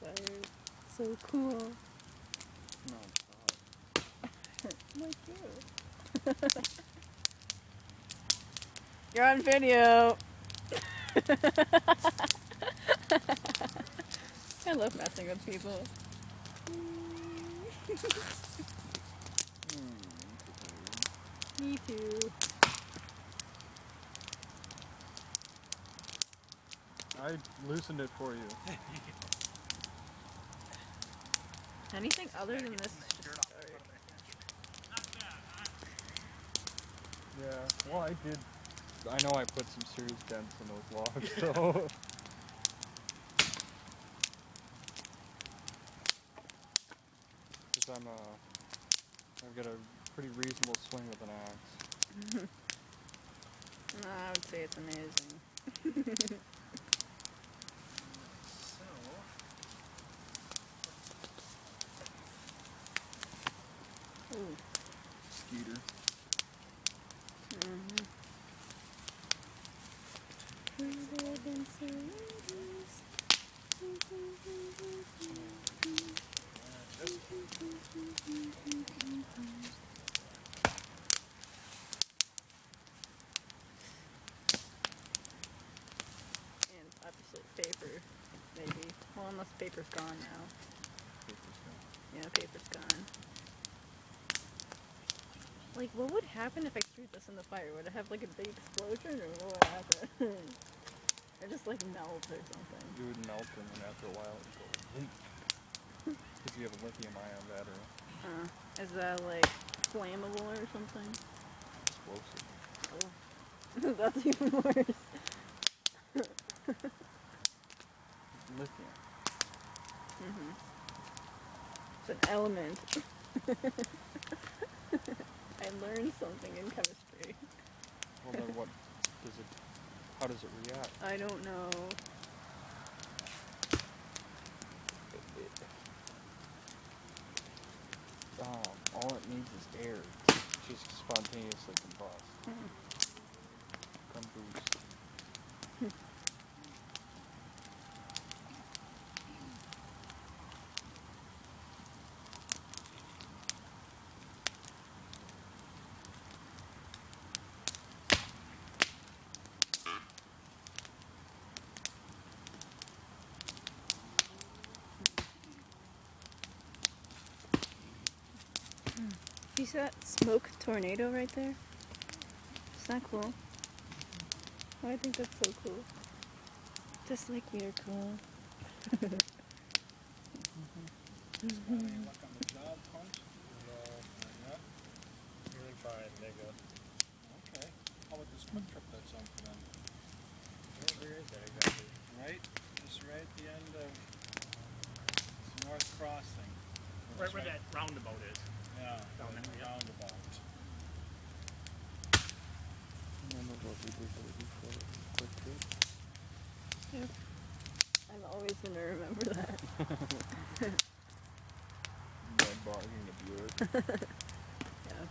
inspired. So cool. No, God. Like you. You're on video. I love messing with people. Me too. I loosened it for you. Anything other than this is just start. Yeah, well I did. I know I put some serious dents in those logs, so. Because I've got a pretty reasonable swing with an axe. I would say it's amazing. Ooh. Skeeter. And obviously paper, maybe. Well, unless paper's gone now. Yeah, paper's gone. Like, what would happen if I threw this in the fire? Would it have like a big explosion, or what would happen? Or just like melt or something? It would melt, and then after a while it would go leak. Because you have a lithium-ion battery. Is that like flammable or something? Explosive. Oh. That's even worse. Lithium. It's an element. I learned something in chemistry. Well then what does it, how does it react? I don't know. All it needs is air to just spontaneously combust. Combust. You see that smoke tornado right there? Isn't that cool? Oh, I think that's so cool. Just like you're cool. Any luck on the job hunt? No, not yet. Really fine, nigga. Okay. How about this quick trip that's on for them? Where is that exactly? Right? Just right at the end of North Crossing. Right where that roundabout is. Yeah, Down the there, yeah. roundabout. Remember what we did before the quick trip? Yep. I'm always gonna remember that. Red barking a Buick. Yeah.